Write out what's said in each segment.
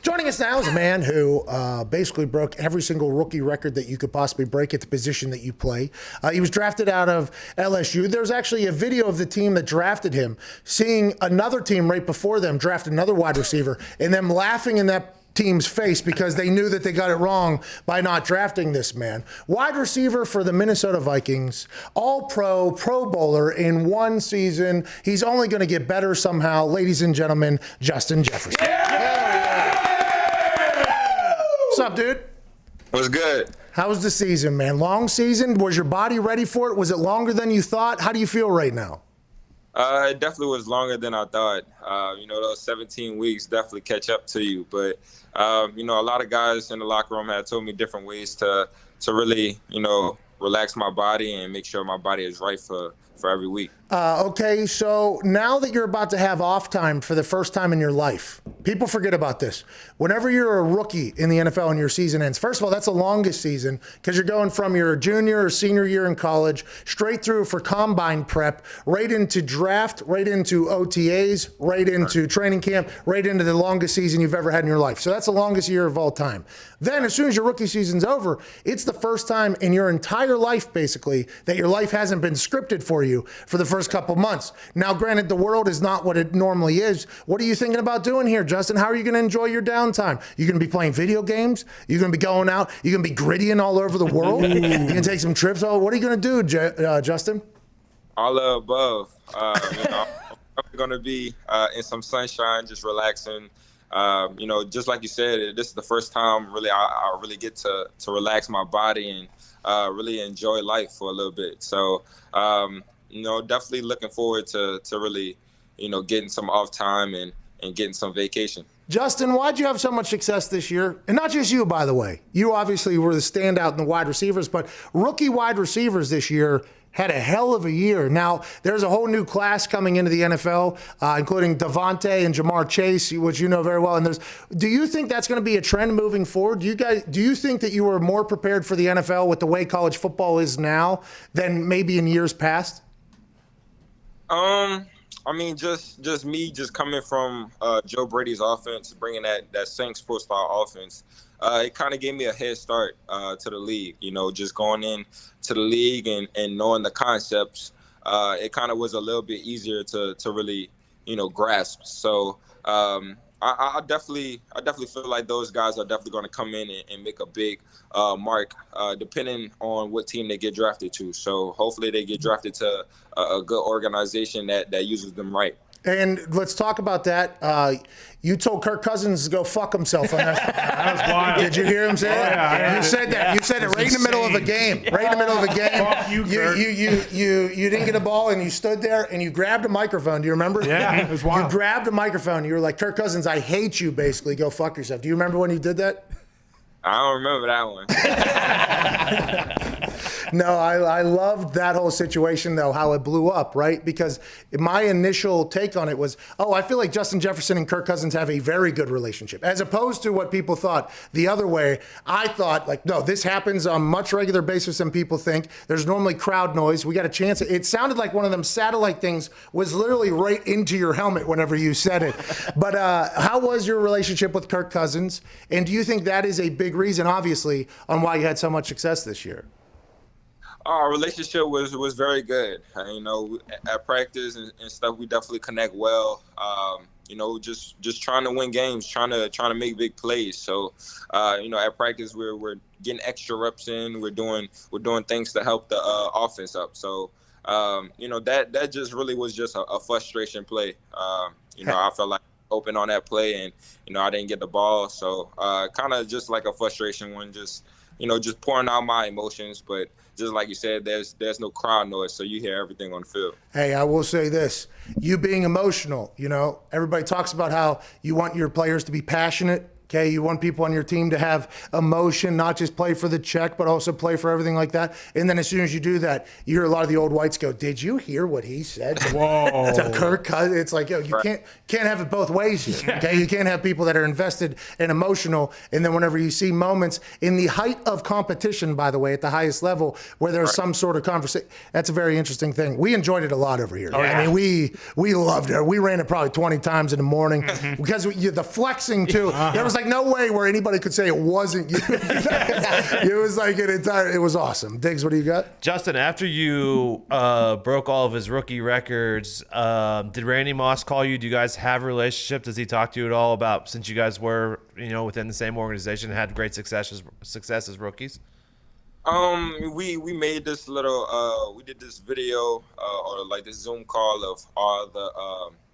Joining us now is a man who basically broke every single rookie record that you could possibly break at the position that you play. He was drafted out of LSU. There's actually a video of the team that drafted him seeing another team right before them draft another wide receiver and them laughing in that team's face because they knew that they got it wrong by not drafting this man. Wide receiver for the Minnesota Vikings, all-pro, Pro Bowler in one season. He's only going to get better somehow. Ladies and gentlemen, Justin Jefferson. What's up, dude? What's good? How was the season, man? Long season? Was your body ready for it? Was it longer than you thought? How do you feel right now? It definitely was longer than I thought. Those 17 weeks definitely catch up to you. But, a lot of guys in the locker room had told me different ways to really, relax my body and make sure my body is right for every week. Okay, so now that you're about to have off time for the first time in your life, people forget about this. Whenever you're a rookie in the NFL and your season ends, first of all, that's the longest season because you're going from your junior or senior year in college straight through for combine prep, right into draft, right into OTAs, right into training camp, right into the longest season you've ever had in your life. So that's the longest year of all time. Then as soon as your rookie season's over, it's the first time in your entire life, basically, that your life hasn't been scripted for you for the first couple months. Now, granted, the world is not what it normally is. What are you thinking about doing here, Justin? How are you going to enjoy your downtime? You're going to be playing video games? You're going to be going out? You're going to be griddying all over the world? You're going to take some trips? Oh, what are you going to do, Justin? All of above. I'm going to be in some sunshine, just relaxing. Just like you said, this is the first time really I really get to relax my body and really enjoy life for a little bit. So, definitely looking forward to really, getting some off time and getting some vacation. Justin, why'd you have so much success this year? And not just you, by the way. You obviously were the standout in the wide receivers, but rookie wide receivers this year had a hell of a year. Now, there's a whole new class coming into the NFL, including Devontae and Jamar Chase, which you know very well. And do you think that's going to be a trend moving forward? Do you think that you were more prepared for the NFL with the way college football is now than maybe in years past? Just me coming from Joe Brady's offense, bringing that Saints pro style offense. It kind of gave me a head start to the league. Just going in to the league and knowing the concepts, it kind of was a little bit easier to really, grasp. So I definitely feel like those guys are definitely going to come in and make a big mark, depending on what team they get drafted to. So hopefully they get drafted to a good organization that uses them right. And let's talk about that. You told Kirk Cousins to go fuck himself on that. That was wild. Did you hear him say that? Yeah. You said that. You said it right in the middle of a game. Right in the middle of a game. Fuck you, Kirk. You didn't get a ball and you stood there and you grabbed a microphone. Do you remember? Yeah, it was wild. You grabbed a microphone. You were like, Kirk Cousins, I hate you, basically. Go fuck yourself. Do you remember when you did that? I don't remember that one. No, I loved that whole situation, though, how it blew up, right? Because my initial take on it was, I feel like Justin Jefferson and Kirk Cousins have a very good relationship, as opposed to what people thought the other way. I thought, no, this happens on much regular basis than people think. There's normally crowd noise. We got a chance. It sounded like one of them satellite things was literally right into your helmet whenever you said it. But how was your relationship with Kirk Cousins? And do you think that is a big reason, obviously, on why you had so much success this year? Our relationship was very good. At practice and stuff, we definitely connect well. Just trying to win games, trying to make big plays. So, at practice we're getting extra reps in. We're doing things to help the offense up. So, that just really was just a frustration play. I felt like open on that play, and I didn't get the ball. So, kind of just like a frustration one, just pouring out my emotions, but just like you said, there's no crowd noise, so you hear everything on the field. Hey, I will say this. You being emotional, everybody talks about how you want your players to be passionate. Okay, you want people on your team to have emotion, not just play for the check, but also play for everything like that. And then as soon as you do that, you hear a lot of the old whites go, "Did you hear what he said?" Whoa. To Kirk Cousins. It's like, you can't have it both ways here. Okay, you can't have people that are invested and emotional, and then whenever you see moments in the height of competition, by the way, at the highest level, where there's some sort of conversation, that's a very interesting thing. We enjoyed it a lot over here. Oh, yeah. I mean, we loved it. We ran it probably 20 times in the morning because the flexing too. There was like no way where anybody could say it wasn't you. It was like it was awesome. Diggs, what do you got? Justin, after you broke all of his rookie records, did Randy Moss call you? Do you guys have a relationship? Does he talk to you at all about, since you guys were, within the same organization, had great success as rookies? We made this little we did this video or like this Zoom call of all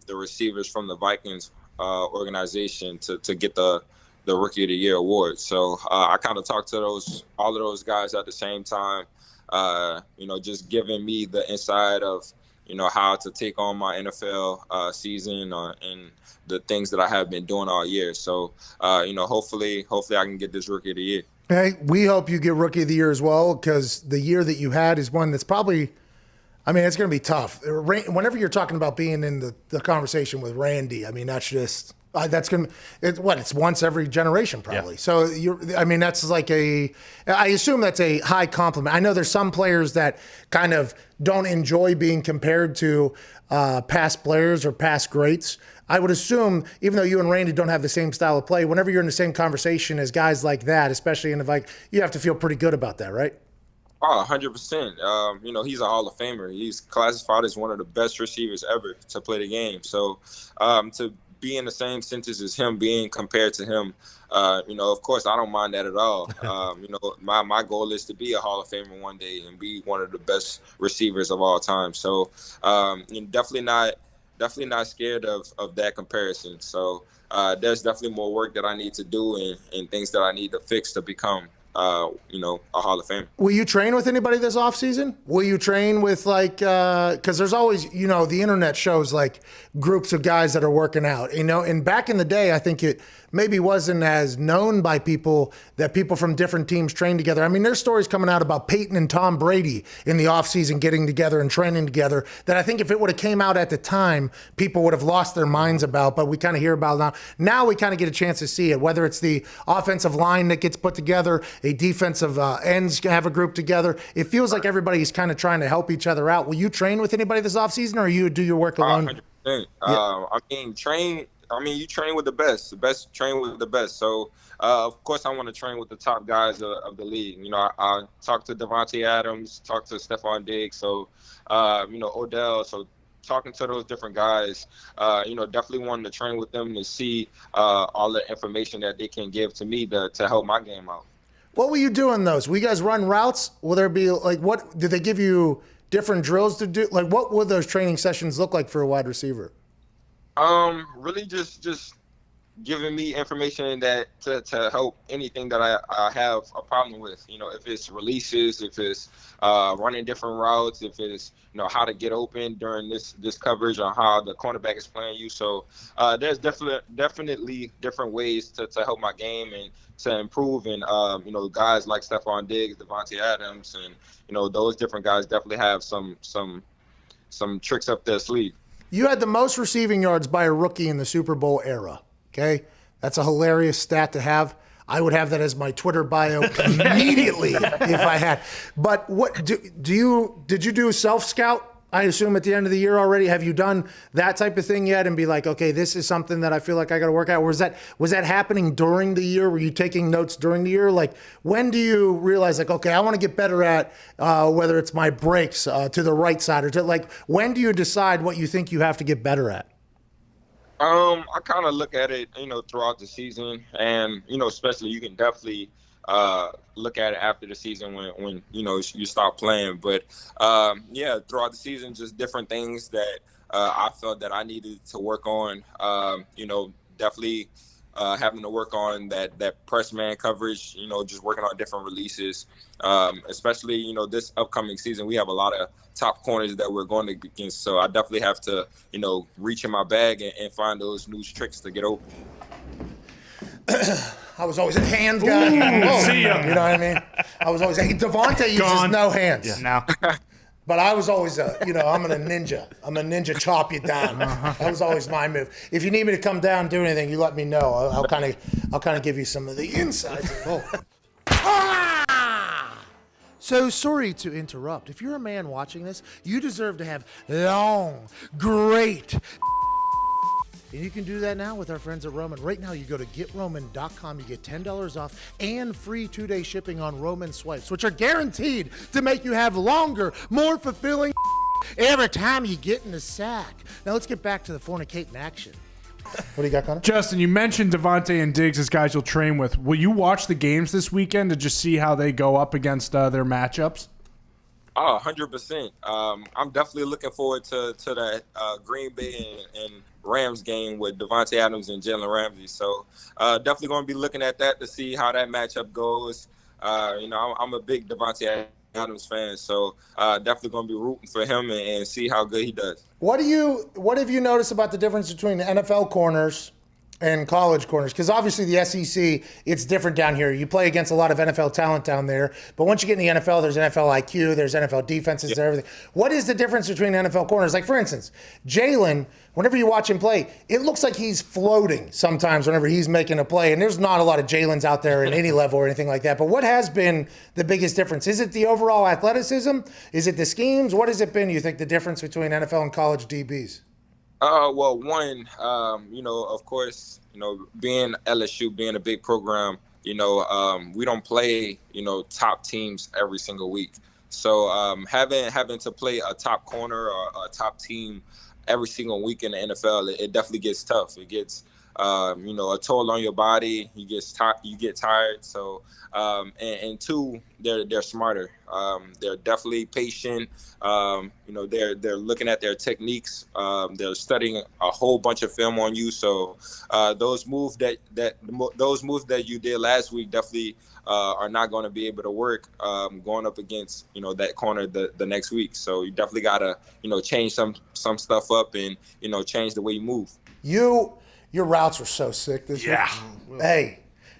the receivers from the Vikings organization to get the Rookie of the Year award. So I kind of talked to all of those guys at the same time, just giving me the inside of how to take on my NFL season and the things that I have been doing all year. So hopefully I can get this Rookie of the Year. Hey, we hope you get Rookie of the Year as well, because the year that you had is one that's probably, it's going to be tough. Whenever you're talking about being in the conversation with Randy, that's just, that's going to, it's once every generation probably. Yeah. So that's like I assume that's a high compliment. I know there's some players that kind of don't enjoy being compared to past players or past greats. I would assume, even though you and Randy don't have the same style of play, whenever you're in the same conversation as guys like that, especially in the Vikings, you have to feel pretty good about that, right? Oh, 100%. He's a Hall of Famer. He's classified as one of the best receivers ever to play the game. So to be in the same sentence as him, being compared to him, of course, I don't mind that at all. My goal is to be a Hall of Famer one day and be one of the best receivers of all time. So definitely not scared of that comparison. So there's definitely more work that I need to do and things that I need to fix to become, a Hall of Famer. Will you train with anybody this offseason? Will you train with because there's always, the internet shows like groups of guys that are working out, and back in the day, I think it maybe wasn't as known by people that people from different teams train together. There's stories coming out about Peyton and Tom Brady in the offseason getting together and training together that I think if it would have came out at the time, people would have lost their minds about, but we kind of hear about it now. Now we kind of get a chance to see it, whether it's the offensive line that gets put together, a defensive ends have a group together. It feels like everybody's kind of trying to help each other out. Will you train with anybody this offseason, or you do your work alone? 100%. You train with the best train with the best. So, of course, I want to train with the top guys of the league. I talked to Davante Adams, talked to Stephon Diggs, so, Odell. So, talking to those different guys, definitely wanting to train with them to see all the information that they can give to me to help my game out. What will you do in those? Will you guys run routes? Will there be, what did they give you different drills to do? What would those training sessions look like for a wide receiver? Really just giving me information that to help anything that I have a problem with. If it's releases, if it's running different routes, if it's how to get open during this coverage, or how the cornerback is playing you. So there's definitely different ways to help my game and to improve. And guys like Stephon Diggs, Davante Adams, and those different guys definitely have some tricks up their sleeve. You had the most receiving yards by a rookie in the Super Bowl era. Okay, that's a hilarious stat to have. I would have that as my Twitter bio immediately if I had. But what did you do self-scout? I assume at the end of the year already. Have you done that type of thing yet and be like, okay, this is something that I feel like I got to work out? Or was that happening during the year? Were you taking notes during the year? When do you realize okay, I want to get better at whether it's my breaks to the right side, or when do you decide what you think you have to get better at? I kind of look at it, throughout the season, and especially you can definitely look at it after the season when you stop playing. But throughout the season, just different things that I felt that I needed to work on. Definitely having to work on that press man coverage. Just working on different releases. Especially this upcoming season, we have a lot of top corners that we're going against. So I definitely have to reach in my bag and find those new tricks to get open. I was always a hand guy. See ya. You know what I mean? I was always Devontae uses no hands. Yeah. No. But I was always I'm a ninja. I'm a ninja, chop you down. That was always my move. If you need me to come down and do anything, you let me know. I'll kind of give you some of the insides. So sorry to interrupt. If you're a man watching this, you deserve to have long, great And you can do that now with our friends at Roman. Right now, you go to GetRoman.com, you get $10 off and free 2-day shipping on Roman swipes, which are guaranteed to make you have longer, more fulfilling every time you get in the sack. Now let's get back to the fornicating action. What do you got, Connor? Justin, you mentioned Devontae and Diggs as guys you'll train with. Will you watch the games this weekend to just see how they go up against their matchups? Oh, 100%. I'm definitely looking forward to that Green Bay and Rams game with Devontae Adams and Jalen Ramsey. So definitely going to be looking at that to see how that matchup goes. I'm a big Devontae Adams fan, so definitely going to be rooting for him and see how good he does. What have you noticed about the difference between the NFL corners and college corners? Because obviously the SEC, it's different down here. You play against a lot of NFL talent down there, but once you get in the NFL, there's NFL IQ, there's NFL defenses, there's everything. What is the difference between NFL corners? Like, for instance, Jalen, whenever you watch him play, it looks like he's floating sometimes whenever he's making a play, and there's not a lot of Jalen's out there in any level or anything like that. But what has been the biggest difference? Is it the overall athleticism? Is it the schemes? What has it been, you think, the difference between NFL and college DBs? Well, one, of course, being LSU, being a big program, we don't play, top teams every single week. So having to play a top corner or a top team every single week in the NFL, it definitely gets tough. It gets, a toll on your body. You get tired. So, and two, they're smarter. They're definitely patient. They're looking at their techniques. They're studying a whole bunch of film on you. So, those moves that you did last week definitely are not going to be able to work going up against that corner the next week. So you definitely gotta change some stuff up and change the way you move. Your routes were so sick this year. Hey,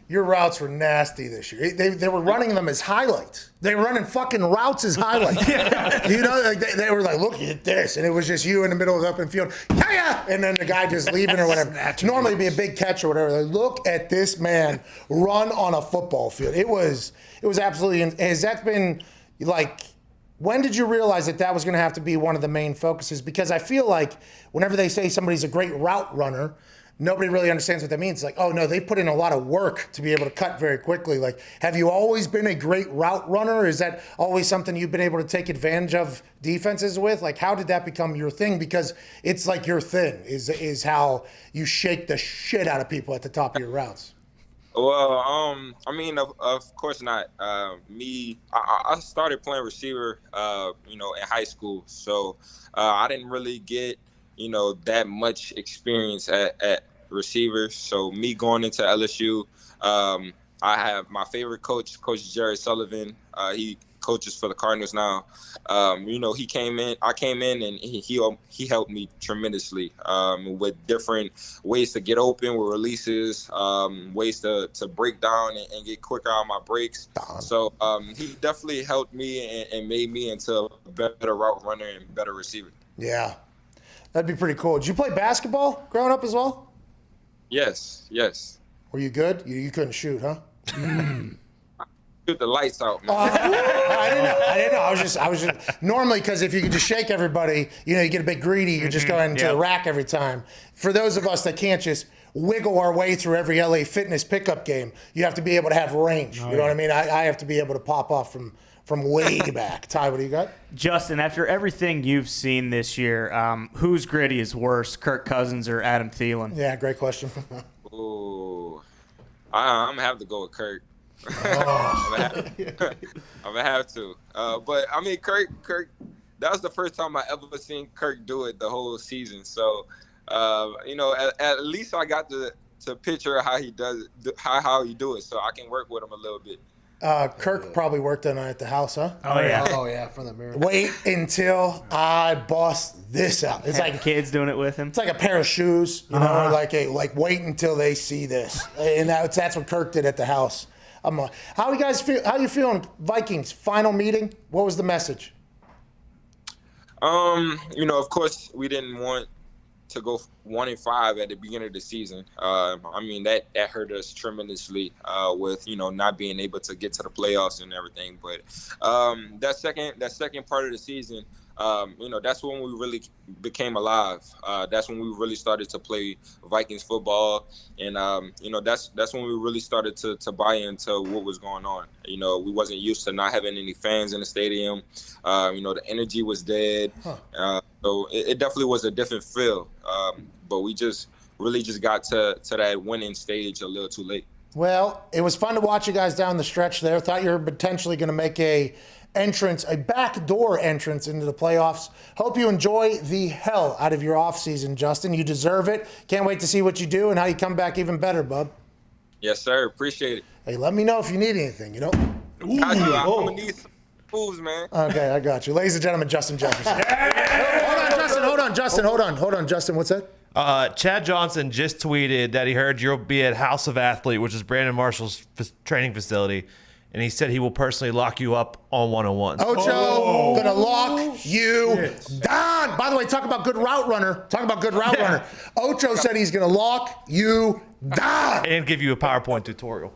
your routes were nasty this year. They were running them as highlights. They were running fucking routes as highlights. They were like, look at this. And it was just you in the middle of the open field. Yeah! And then the guy just leaving or whatever. Normally it'd be a big catch or whatever. Like, look at this man run on a football field. It was absolutely, has that been like, when did you realize that was going to have to be one of the main focuses? Because I feel like whenever they say somebody's a great route runner, nobody really understands what that means. Like, oh no, they put in a lot of work to be able to cut very quickly. Like, have you always been a great route runner? Is that always something you've been able to take advantage of defenses with? Like, how did that become your thing? Because it's like your thing is how you shake the shit out of people at the top of your routes. Well, of course not. I started playing receiver, in high school. So I didn't really get, that much experience at receiver. So me going into LSU, I have my favorite coach, Coach Jerry Sullivan. He coaches for the Cardinals now. He came in, I came in, and he helped me tremendously with different ways to get open with releases, ways to break down and get quicker on my breaks. So he definitely helped me and made me into a better route runner and better receiver. Yeah, that'd be pretty cool. Did you play basketball growing up as well? Yes. Were you good? You couldn't shoot, huh? Shoot the lights out, man. I didn't know. I was just normally, because if you could just shake everybody, you get a bit greedy. You just go into the rack every time. For those of us that can't just wiggle our way through every LA Fitness pickup game, you have to be able to have range. You know what I mean? I have to be able to pop off from way back. Ty, what do you got? Justin, after everything you've seen this year, whose Griddy is worse, Kirk Cousins or Adam Thielen? Yeah, great question. Ooh, I'm gonna have to go with Kirk. I'm gonna have to. But I mean, Kirk. That was the first time I ever seen Kirk do it the whole season. So, at least I got to picture how he does it, how he do it, so I can work with him a little bit. Kirk probably worked that night at the house, huh? Oh yeah. Oh yeah, from the mirror. Wait until I bust this out. It's like kids doing it with him. It's like a pair of shoes, like wait until they see this, and that's what Kirk did at the house. How do you guys feel? How you feeling? Vikings final meeting. What was the message? Of course, we didn't want to go 1-5 at the beginning of the season. That hurt us tremendously with not being able to get to the playoffs and everything. But that second part of the season, that's when we really became alive. That's when we really started to play Vikings football, and that's when we really started to buy into what was going on. We wasn't used to not having any fans in the stadium. The energy was dead, so it definitely was a different feel. But we just really got to that winning stage a little too late. Well, it was fun to watch you guys down the stretch there. Thought you were potentially going to make a backdoor entrance into the playoffs. Hope you enjoy the hell out of your offseason, Justin. You deserve it. Can't wait to see what you do and how you come back even better, bub. Yes, sir. Appreciate it. Hey, let me know if you need anything, Got you. I'm going to need some moves, man. Okay, I got you. Ladies and gentlemen, Justin Jefferson. Hold on, Justin. What's that? Chad Johnson just tweeted that he heard you'll be at House of Athlete, which is Brandon Marshall's training facility, and he said he will personally lock you up on one-on-ones. Ocho, gonna lock you down. By the way, talk about good route runner. Ocho said he's gonna lock you down. And give you a PowerPoint tutorial.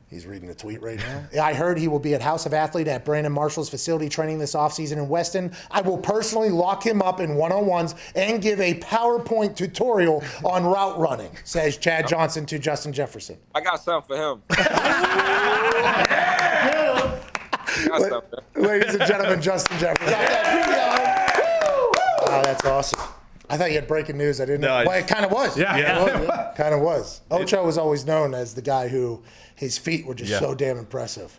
He's reading the tweet right now. I heard he will be at House of Athlete at Brandon Marshall's facility training this offseason in Weston. I will personally lock him up in one-on-ones and give a PowerPoint tutorial on route running, says Chad Johnson to Justin Jefferson. I got something for him. Ladies and gentlemen, Justin Jefferson. Wow, that's awesome. I thought you had breaking news. I didn't know. Well, it kind of was. Yeah. Kind of was. Ocho was always known as the guy who his feet were just so damn impressive.